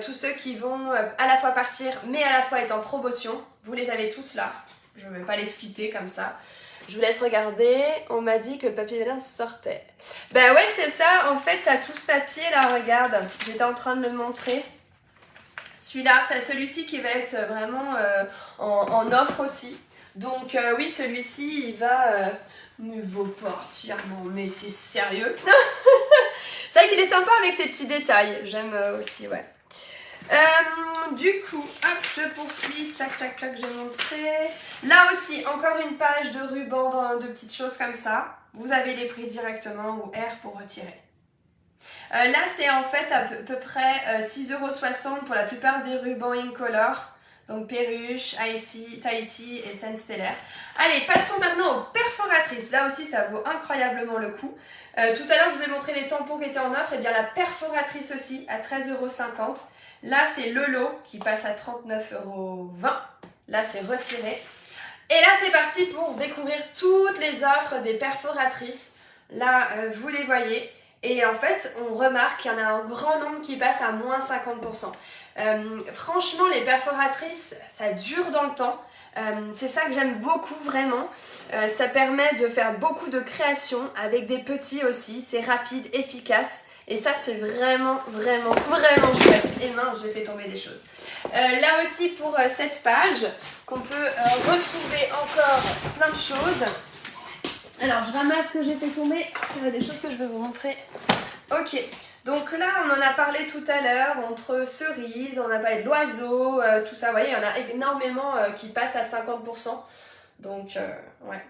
Tous ceux qui vont à la fois partir mais à la fois être en promotion, vous les avez tous là. Je ne vais pas les citer comme ça. Je vous laisse regarder. On m'a dit que le papier vélin sortait. Ben ouais, c'est ça. En fait, t'as tout ce papier là, regarde. J'étais en train de le montrer. Celui-là, t'as celui-ci qui va être vraiment en offre aussi. Donc oui, celui-ci, il va... ne vaut partir. Non, mais c'est sérieux. C'est vrai qu'il est sympa avec ses petits détails. J'aime aussi, ouais. Du coup, hop, je poursuis, tchac, j'ai montré. Là aussi, encore une page de ruban, de petites choses comme ça. Vous avez les prix directement ou R pour retirer. Là, c'est en fait à peu près 6,60 € pour la plupart des rubans Incolor. Donc Perruche, Tahiti et Scène Stellaire. Allez, passons maintenant aux perforatrices. Là aussi, ça vaut incroyablement le coup. Tout à l'heure, je vous ai montré les tampons qui étaient en offre. Et bien la perforatrice aussi, à 13,50 €. Là, c'est le lot qui passe à 39,20 €. Là, c'est retiré. Et là, c'est parti pour découvrir toutes les offres des perforatrices. Là, vous les voyez. Et en fait, on remarque qu'il y en a un grand nombre qui passe à moins 50%. Franchement, les perforatrices, ça dure dans le temps. C'est ça que j'aime beaucoup vraiment. Ça permet de faire beaucoup de créations avec des petits aussi. C'est rapide, efficace. Et ça, c'est vraiment chouette. Et mince, j'ai fait tomber des choses. Là aussi, pour cette page, qu'on peut retrouver encore plein de choses. Alors, je ramasse ce que j'ai fait tomber. Il y a des choses que je vais vous montrer. Ok. Donc là, on en a parlé tout à l'heure, entre cerises, on a parlé de l'oiseau, tout ça. Vous voyez, il y en a énormément qui passent à 50%. Donc, ouais.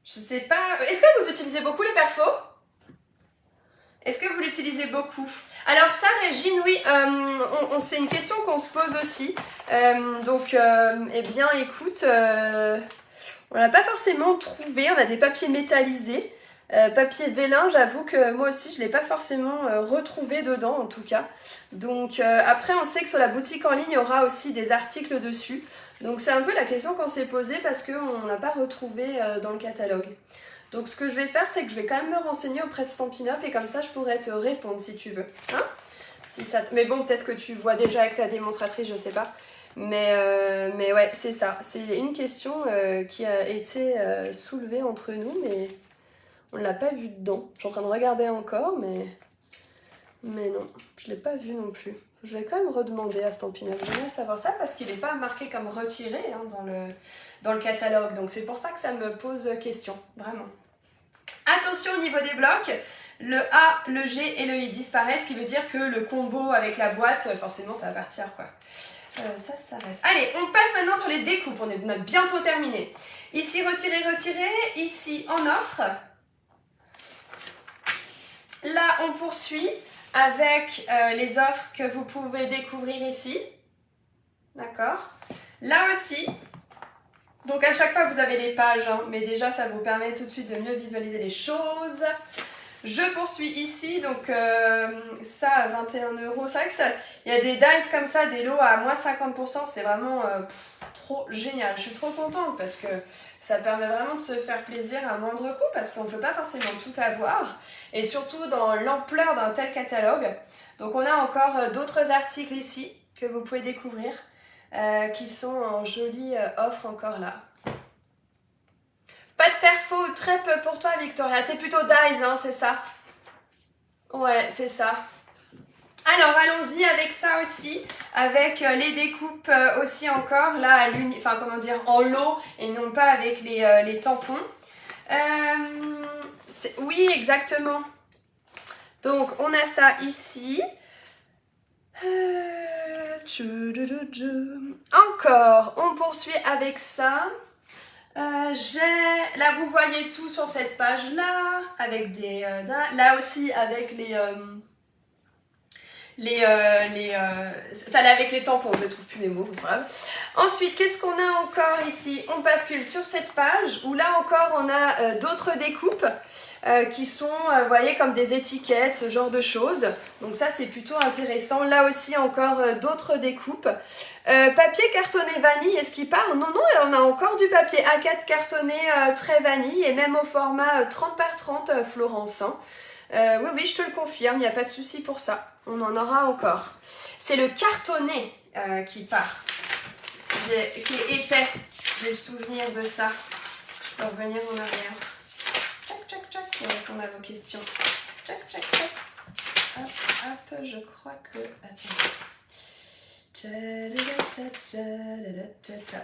Je sais pas... Est-ce que vous utilisez beaucoup les perfos ? Est-ce que vous l'utilisez beaucoup ? Alors ça, Régine, oui, c'est une question qu'on se pose aussi. Eh bien, écoute, on l'a pas forcément trouvé. On a des papiers métallisés. Papier vélin, j'avoue que moi aussi, je ne l'ai pas forcément retrouvé dedans, en tout cas. Donc, après, on sait que sur la boutique en ligne, il y aura aussi des articles dessus. Donc, c'est un peu la question qu'on s'est posée parce qu'on n'a pas retrouvé dans le catalogue. Donc ce que je vais faire, c'est que je vais quand même me renseigner auprès de Stampin' Up et comme ça je pourrais te répondre si tu veux. Hein, si ça mais bon, peut-être que tu vois déjà avec ta démonstratrice, je sais pas. Mais ouais, c'est ça. C'est une question qui a été soulevée entre nous, mais on ne l'a pas vue dedans. Je suis en train de regarder encore, mais non, je ne l'ai pas vue non plus. Je vais quand même redemander à Stampin' Up. J'aimerais savoir ça parce qu'il n'est pas marqué comme retiré hein, dans le catalogue. Donc c'est pour ça que ça me pose question, vraiment. Attention au niveau des blocs, le A, le G et le I disparaissent, ce qui veut dire que le combo avec la boîte, forcément ça va partir quoi. Ça reste. Allez, on passe maintenant sur les découpes, on a bientôt terminé. Ici retiré, ici en offre. Là on poursuit avec les offres que vous pouvez découvrir ici. D'accord. Là aussi, donc à chaque fois vous avez les pages, hein, mais déjà ça vous permet tout de suite de mieux visualiser les choses. Je poursuis ici, donc ça à 21 €. C'est vrai que il y a des dice comme ça, des lots à moins 50%, c'est vraiment trop génial. Je suis trop contente parce que ça permet vraiment de se faire plaisir à moindre coût parce qu'on ne peut pas forcément tout avoir. Et surtout dans l'ampleur d'un tel catalogue. Donc on a encore d'autres articles ici que vous pouvez découvrir qui sont en jolie offre encore là. Pas de perfo, très peu pour toi Victoria, t'es plutôt dice, hein, c'est ça? Ouais, c'est ça. Alors allons-y avec ça aussi, avec les découpes aussi encore, là, enfin comment dire, en lot et non pas avec les tampons. Oui, exactement. Donc on a ça ici. Encore, on poursuit avec ça. Là vous voyez tout sur cette page là avec des là aussi avec ça là avec les tampons, je ne trouve plus mes mots, c'est pas grave. Ensuite, qu'est-ce qu'on a encore ici? On bascule sur cette page où là encore on a d'autres découpes qui sont, vous voyez, comme des étiquettes, ce genre de choses. Donc ça c'est plutôt intéressant. Là aussi encore d'autres découpes. Papier cartonné vanille, est-ce qu'il part? Non, non, on a encore du papier A4 cartonné très vanille et même au format 30 par 30 Florence. Hein. Oui, oui, je te le confirme, il n'y a pas de souci pour ça. On en aura encore. C'est le cartonné qui part, qui est épais. J'ai le souvenir de ça. Je peux revenir en arrière. Tchac, tchac, tchac, pour répondre à vos questions. Tchac, tchac, tchac. Hop, hop, je crois que... Attends.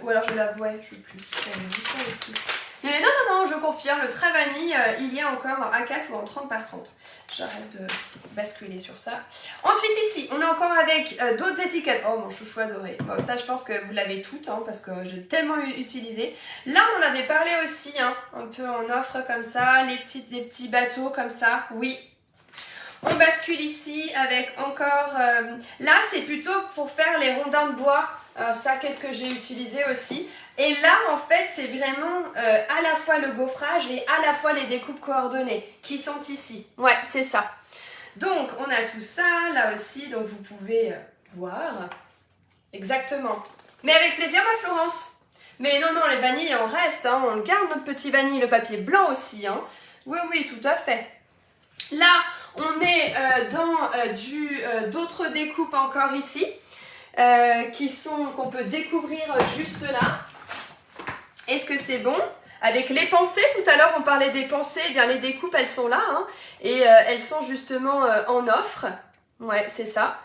Ou alors je la vois, je ne sais plus. J'avais vu ça aussi. Mais non, non, non, je confirme, le trait vanille, il y a encore en A4 ou en 30 par 30. J'arrête de basculer sur ça. Ensuite ici, on est encore avec d'autres étiquettes. Oh, mon chouchou adoré. Bon, ça, je pense que vous l'avez toutes, hein, parce que j'ai tellement utilisé. Là, on en avait parlé aussi, hein, un peu en offre comme ça, les petits bateaux comme ça. Oui. On bascule ici avec encore... là, c'est plutôt pour faire les rondins de bois. Ça, qu'est-ce que j'ai utilisé aussi. Et là, en fait, c'est vraiment à la fois le gaufrage et à la fois les découpes coordonnées qui sont ici. Ouais, c'est ça. Donc, on a tout ça, là aussi, donc vous pouvez voir. Exactement. Mais avec plaisir, ma Florence. Mais non, non, les vanilles, on reste, hein, on garde notre petit vanille, le papier blanc aussi. Hein. Oui, oui, tout à fait. Là, on est dans d'autres découpes encore ici, qu'on peut découvrir juste là. Est-ce que c'est bon? Avec les pensées, tout à l'heure on parlait des pensées, eh bien les découpes elles sont là, hein, et elles sont justement en offre. Ouais, c'est ça.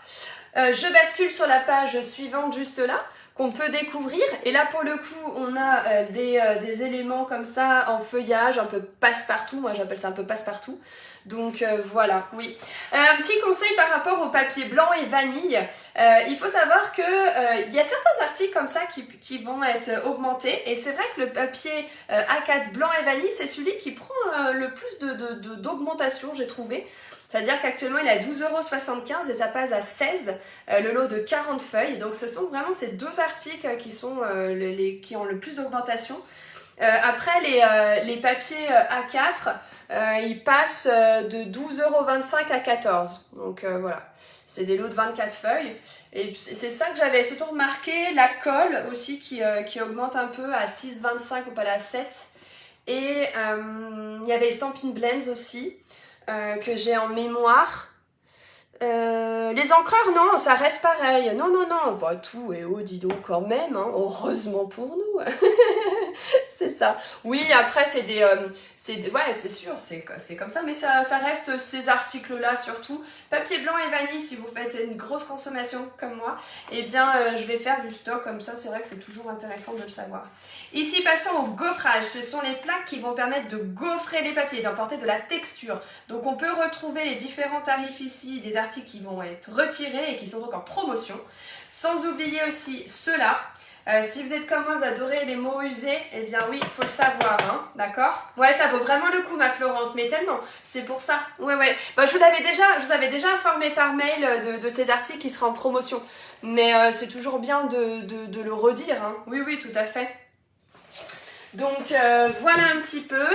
Je bascule sur la page suivante juste là, qu'on peut découvrir. Et là pour le coup, on a des éléments comme ça en feuillage, un peu passe-partout. Moi j'appelle ça un peu passe-partout. Donc voilà, oui. Un petit conseil par rapport au papier blanc et vanille. Il faut savoir que il y a certains articles comme ça qui vont être augmentés. Et c'est vrai que le papier A4 blanc et vanille, c'est celui qui prend le plus d'augmentation, j'ai trouvé. C'est-à-dire qu'actuellement il est à 12,75 € et ça passe à 16, le lot de 40 feuilles. Donc ce sont vraiment ces deux articles qui sont qui ont le plus d'augmentation. Après les papiers A4, ils passent de 12,25 € à 14. Donc voilà, c'est des lots de 24 feuilles. Et c'est ça que j'avais surtout remarqué. La colle aussi qui augmente un peu à 6,25 ou pas à 7. Et il y avait les Stampin' Blends aussi. Que j'ai en mémoire. Les encreurs, non, ça reste pareil. Non, non, non, bah tout est haut, dis donc quand même, hein, heureusement pour nous. C'est ça. Oui, après, ouais, c'est sûr, c'est comme ça, mais ça reste ces articles-là surtout. Papier blanc et vanille, si vous faites une grosse consommation comme moi, eh bien, je vais faire du stock comme ça, c'est vrai que c'est toujours intéressant de le savoir. Ici, passons au gaufrage. Ce sont les plaques qui vont permettre de gaufrer les papiers, d'apporter de la texture. Donc, on peut retrouver les différents tarifs ici, des articles qui vont être retirés et qui sont donc en promotion. Sans oublier aussi ceux-là. Si vous êtes comme moi, vous adorez les mots usés, eh bien oui, il faut le savoir, hein, d'accord? Ouais, ça vaut vraiment le coup, ma Florence, mais tellement, c'est pour ça. Ouais, ouais, bah, je vous avais déjà informé par mail de ces articles qui seraient en promotion, mais c'est toujours bien de le redire, hein. Oui, oui, tout à fait. Donc voilà un petit peu.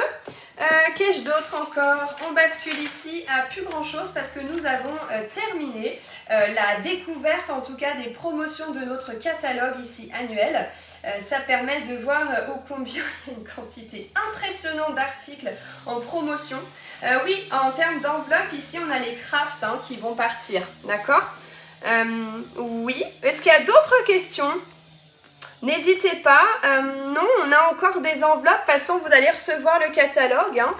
Qu'ai-je d'autre encore? On bascule ici à plus grand chose parce que nous avons terminé la découverte en tout cas des promotions de notre catalogue ici annuel. Ça permet de voir ô combien il y a une quantité impressionnante d'articles en promotion. Oui, en termes d'enveloppe, ici on a les crafts hein, qui vont partir, d'accord? Oui, est-ce qu'il y a d'autres questions? N'hésitez pas, non, on a encore des enveloppes, de toute façon vous allez recevoir le catalogue, hein.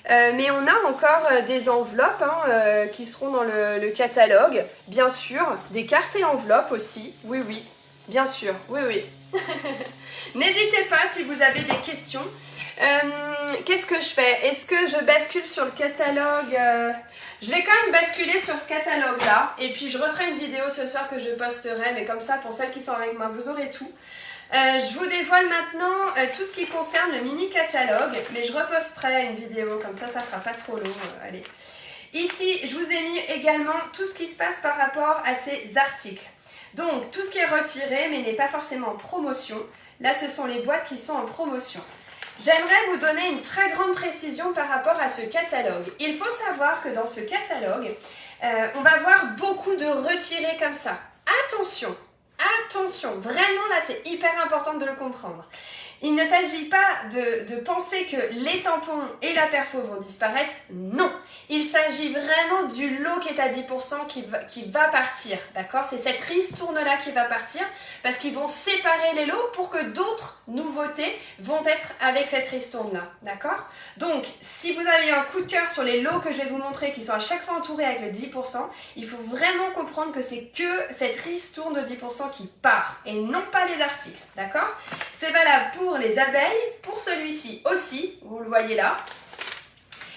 Mais on a encore des enveloppes hein, qui seront dans le catalogue, bien sûr, des cartes et enveloppes aussi, oui, oui, bien sûr, oui, oui. N'hésitez pas si vous avez des questions. Qu'est-ce que je fais? Est-ce que je bascule sur le catalogue? Je vais quand même basculer sur ce catalogue-là, et puis je referai une vidéo ce soir que je posterai, mais comme ça, pour celles qui sont avec moi, vous aurez tout. Je vous dévoile maintenant tout ce qui concerne le mini catalogue, mais je reposterai une vidéo, comme ça fera pas trop long. Allez. Ici, je vous ai mis également tout ce qui se passe par rapport à ces articles. Donc, tout ce qui est retiré, mais n'est pas forcément en promotion. Là, ce sont les boîtes qui sont en promotion. J'aimerais vous donner une très grande précision par rapport à ce catalogue. Il faut savoir que dans ce catalogue, on va voir beaucoup de retirés comme ça. Attention! Attention, vraiment là c'est hyper important de le comprendre. Il ne s'agit pas de penser que les tampons et la perfo vont disparaître, non. Il s'agit vraiment du lot qui est à 10% qui va partir, d'accord? C'est cette ristourne-là qui va partir parce qu'ils vont séparer les lots pour que d'autres nouveautés vont être avec cette ristourne-là, d'accord? Donc, si vous avez un coup de cœur sur les lots que je vais vous montrer qui sont à chaque fois entourés avec le 10%, il faut vraiment comprendre que c'est que cette ristourne de 10% qui part et non pas les articles, d'accord? C'est valable pour les abeilles, pour celui-ci aussi, vous le voyez là.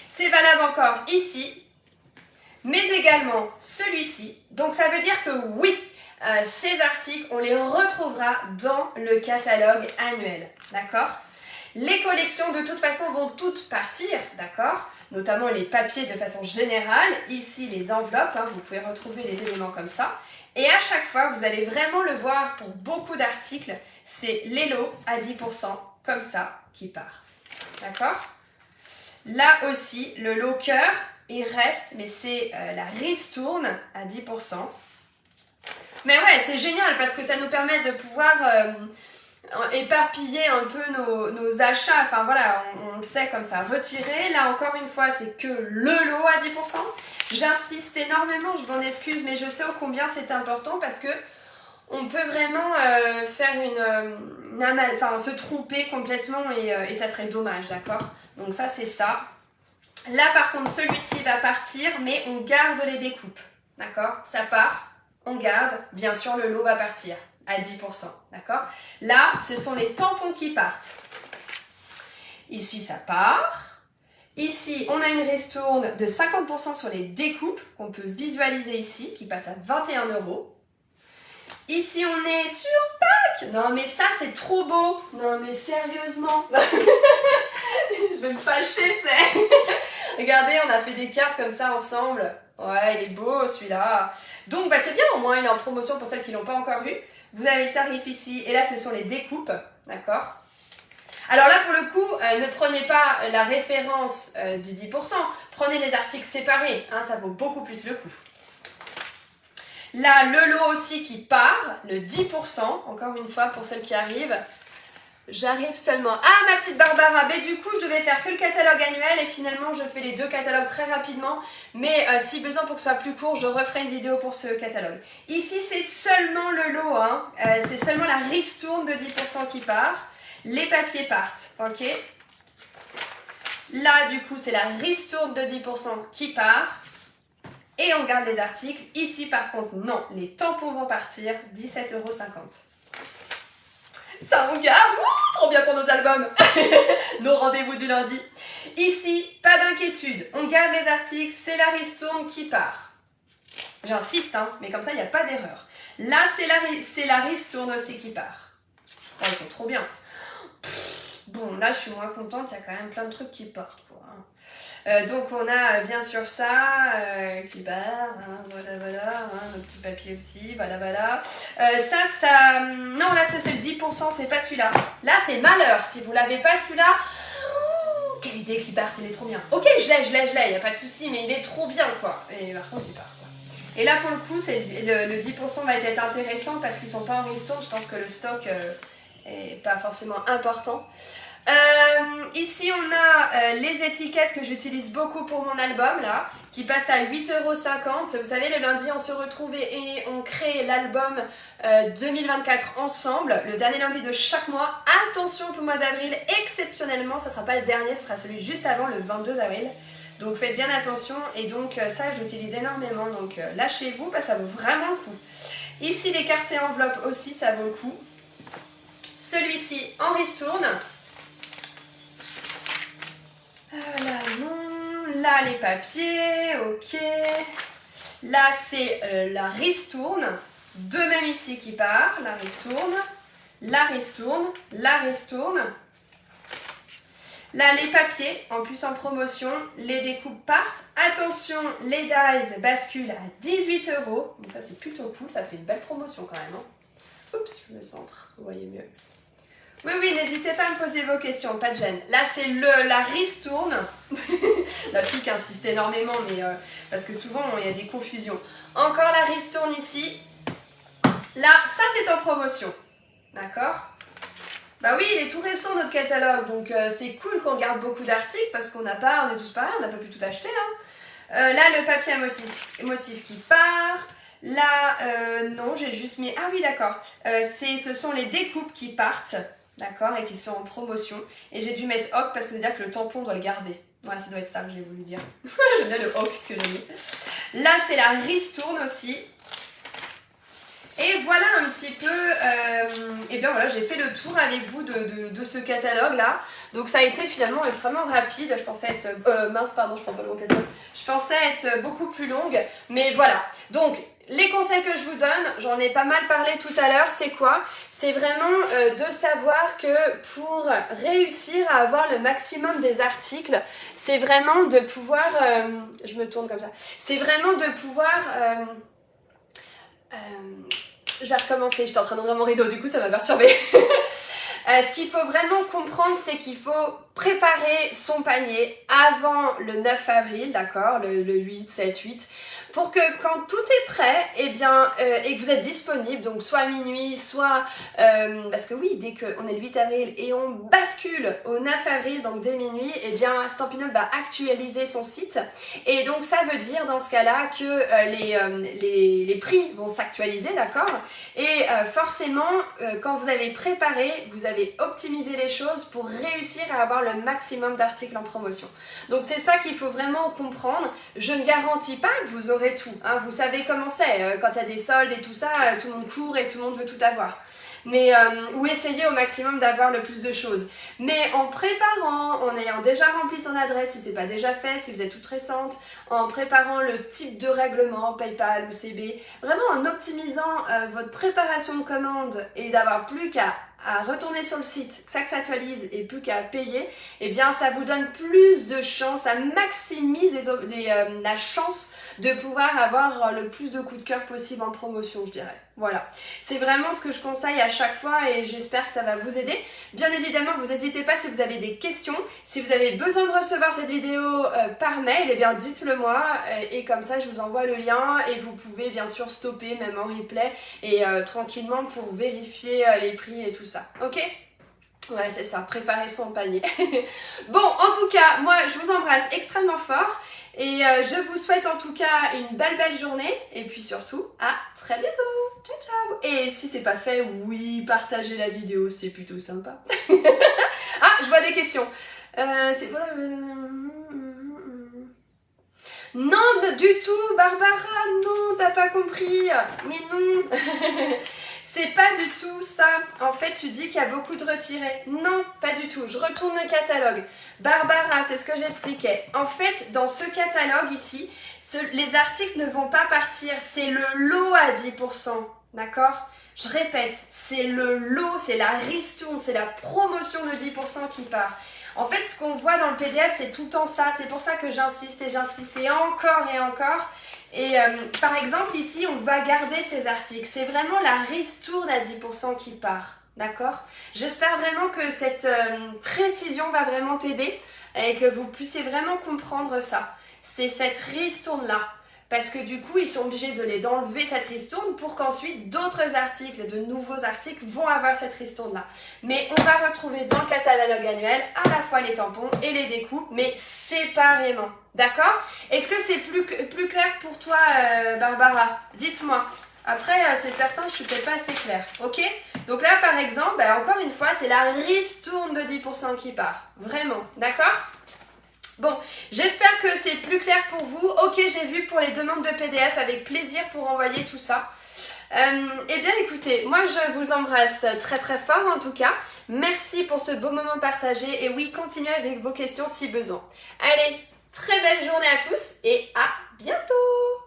C'est valable encore ici, mais également celui-ci. Donc ça veut dire que oui, ces articles, on les retrouvera dans le catalogue annuel, d'accord? Les collections de toute façon vont toutes partir, d'accord? Notamment les papiers de façon générale, ici les enveloppes, hein, vous pouvez retrouver les éléments comme ça. Et à chaque fois, vous allez vraiment le voir pour beaucoup d'articles, c'est les lots à 10% comme ça qui partent. D'accord? Là aussi, le lot cœur, il reste, mais c'est la ristourne à 10%. Mais ouais, c'est génial parce que ça nous permet de pouvoir éparpiller un peu nos achats. Enfin voilà, on le sait comme ça. Retirer, là encore une fois, c'est que le lot à 10%. J'insiste énormément, je m'en excuse, mais je sais ô combien c'est important parce que on peut vraiment faire se tromper complètement et ça serait dommage, d'accord? Donc ça, c'est ça. Là, par contre, celui-ci va partir, mais on garde les découpes, d'accord? Ça part, on garde, bien sûr, le lot va partir à 10%, d'accord? Là, ce sont les tampons qui partent. Ici, ça part. Ici, on a une ristourne de 50% sur les découpes qu'on peut visualiser ici, qui passe à 21 €. Ici, on est sur Pâques. Non, mais ça, c'est trop beau. Non, mais sérieusement. Je vais me fâcher, tu sais. Regardez, on a fait des cartes comme ça ensemble. Ouais, il est beau, celui-là. Donc, bah, c'est bien, au moins, il est en promotion pour celles qui ne l'ont pas encore eu. Vous avez le tarif ici. Et là, ce sont les découpes. D'accord? Alors là, pour le coup, ne prenez pas la référence du 10%. Prenez les articles séparés. Hein, ça vaut beaucoup plus le coup. Là, le lot aussi qui part, le 10%, encore une fois pour celles qui arrivent. J'arrive seulement. Ah, ma petite Barbara, mais du coup, je devais faire que le catalogue annuel et finalement, je fais les deux catalogues très rapidement. Mais si besoin pour que ce soit plus court, je referai une vidéo pour ce catalogue. Ici, c'est seulement le lot, hein. C'est seulement la ristourne de 10% qui part. Les papiers partent, ok? Là, du coup, c'est la ristourne de 10% qui part. Et on garde les articles. Ici, par contre, non. Les tampons vont partir, 17,50 €. Ça, on garde. Ouh, trop bien pour nos albums. Nos rendez-vous du lundi. Ici, pas d'inquiétude. On garde les articles. C'est la ristourne qui part. J'insiste, hein, mais comme ça, il n'y a pas d'erreur. Là, c'est la ristourne aussi qui part. Oh, ils sont trop bien. Bon, là, je suis moins contente. Il y a quand même plein de trucs qui partent, quoi. Donc, on a bien sûr ça qui part. Hein, voilà. Hein, nos petits papiers aussi. Voilà. Ça... Non, là, ça, c'est le 10%. C'est pas celui-là. Là, c'est malheur. Si vous l'avez pas, celui-là... Oh, quelle idée qu'il parte. Il est trop bien. Ok, je l'ai. Il n'y a pas de souci. Mais il est trop bien, quoi. Et par contre, il part, quoi. Et là, pour le coup, le 10% va être intéressant parce qu'ils sont pas en ristourne. Je pense que le stock est pas forcément important. Ici, on a les étiquettes que j'utilise beaucoup pour mon album, là, qui passent à 8,50 €. Vous savez, le lundi, on se retrouve et on crée l'album 2024 ensemble, le dernier lundi de chaque mois. Attention pour le mois d'avril, exceptionnellement, ça ne sera pas le dernier, ce sera celui juste avant, le 22 avril. Donc faites bien attention et donc ça je l'utilise énormément, donc lâchez-vous, ça vaut vraiment le coup. Ici les cartes et enveloppes aussi, ça vaut le coup. Celui-ci en ristourne. Là non, là les papiers, ok. Là c'est la ristourne, de même ici qui part, la ristourne. Là, les papiers, en plus en promotion, les découpes partent. Attention, les dies basculent à 18 €. Donc ça, c'est plutôt cool. Ça fait une belle promotion quand même. Hein. Oups, je me centre. Vous voyez mieux. Oui, n'hésitez pas à me poser vos questions. Pas de gêne. Là, c'est la ristourne. La fille qui insiste énormément, mais parce que souvent, il y a des confusions. Encore la ristourne ici. Là, ça, c'est en promotion. D'accord ? Bah oui, il est tout récent notre catalogue, donc c'est cool qu'on garde beaucoup d'articles parce on est tous pareils, on n'a pas pu tout acheter. Hein. Là, le papier à motif qui part. Là, non, j'ai juste mis... Ah oui, d'accord. Ce sont les découpes qui partent, d'accord, et qui sont en promotion. Et j'ai dû mettre HOC parce que ça veut dire que le tampon doit le garder. Voilà, ça doit être ça que j'ai voulu dire. J'aime bien le HOC que j'ai mis. Là, c'est la ristourne aussi. Et voilà un petit peu, et bien voilà, j'ai fait le tour avec vous de ce catalogue là. Donc ça a été finalement extrêmement rapide, je pensais être, je prends pas le bon catalogue. Je pensais être beaucoup plus longue, mais voilà. Donc les conseils que je vous donne, j'en ai pas mal parlé tout à l'heure, c'est quoi? C'est vraiment de savoir que pour réussir à avoir le maximum des articles, c'est vraiment de pouvoir, je me tourne comme ça, c'est vraiment de pouvoir... je vais recommencer, j'étais en train d'ouvrir mon rideau, du coup ça m'a perturbée. Ce qu'il faut vraiment comprendre, c'est qu'il faut préparer son panier avant le 9 avril, d'accord, le 8, 7, 8, pour que quand tout est prêt, et que vous êtes disponible, donc soit à minuit, soit... parce que oui, dès qu'on est le 8 avril et on bascule au 9 avril, donc dès minuit, Stampin' Up va actualiser son site. Et donc ça veut dire dans ce cas-là que les prix vont s'actualiser, d'accord. Et forcément, quand vous avez préparé, vous avez optimisé les choses pour réussir à avoir le maximum d'articles en promotion. Donc c'est ça qu'il faut vraiment comprendre. Je ne garantis pas que vous aurez tout, hein. Vous savez comment c'est, quand il y a des soldes et tout ça, tout le monde court et tout le monde veut tout avoir. Mais, ou essayer au maximum d'avoir le plus de choses. Mais en préparant, en ayant déjà rempli son adresse, si ce n'est pas déjà fait, si vous êtes toute récente, en préparant le type de règlement, PayPal ou CB, vraiment en optimisant votre préparation de commande et d'avoir plus qu'à retourner sur le site, que ça s'actualise et plus qu'à payer, eh bien ça vous donne plus de chance, ça maximise la chance de pouvoir avoir le plus de coups de cœur possible en promotion, je dirais. Voilà, c'est vraiment ce que je conseille à chaque fois et j'espère que ça va vous aider. Bien évidemment, vous n'hésitez pas si vous avez des questions. Si vous avez besoin de recevoir cette vidéo par mail, eh bien dites-le moi et comme ça je vous envoie le lien et vous pouvez bien sûr stopper même en replay et tranquillement pour vérifier les prix et tout ça. Ok ? Ouais, c'est ça, préparer son panier. Bon, en tout cas, moi je vous embrasse extrêmement fort. Et je vous souhaite en tout cas une belle journée et puis surtout à très bientôt. Ciao ciao. Et si c'est pas fait, oui, partagez la vidéo, c'est plutôt sympa. Ah, je vois des questions. C'est quoi? Non, du tout, Barbara, non, t'as pas compris. Mais non. C'est pas du tout ça. En fait, tu dis qu'il y a beaucoup de retirés. Non, pas du tout. Je retourne le catalogue. Barbara, c'est ce que j'expliquais. En fait, dans ce catalogue ici, les articles ne vont pas partir. C'est le lot à 10%. D'accord ? Je répète, c'est le lot, c'est la ristourne, c'est la promotion de 10% qui part. En fait, ce qu'on voit dans le PDF, c'est tout le temps ça. C'est pour ça que j'insiste et encore et encore. Et par exemple, ici, on va garder ces articles. C'est vraiment la ristourne à 10% qui part. D'accord? J'espère vraiment que cette précision va vraiment t'aider et que vous puissiez vraiment comprendre ça. C'est cette ristourne-là. Parce que du coup, ils sont obligés d'enlever cette ristourne pour qu'ensuite d'autres articles, de nouveaux articles vont avoir cette ristourne-là. Mais on va retrouver dans le catalogue annuel à la fois les tampons et les découpes, mais séparément. D'accord? Est-ce que c'est plus clair pour toi, Barbara? Dites-moi. Après, c'est certain, je suis peut-être pas assez claire. Ok? Donc là, par exemple, encore une fois, c'est la ristourne de 10% qui part. Vraiment. D'accord? Bon, j'espère que c'est plus clair pour vous. Ok, j'ai vu pour les demandes de PDF, avec plaisir pour envoyer tout ça. Eh bien écoutez, moi je vous embrasse très très fort en tout cas. Merci pour ce beau moment partagé et oui, continuez avec vos questions si besoin. Allez, très belle journée à tous et à bientôt!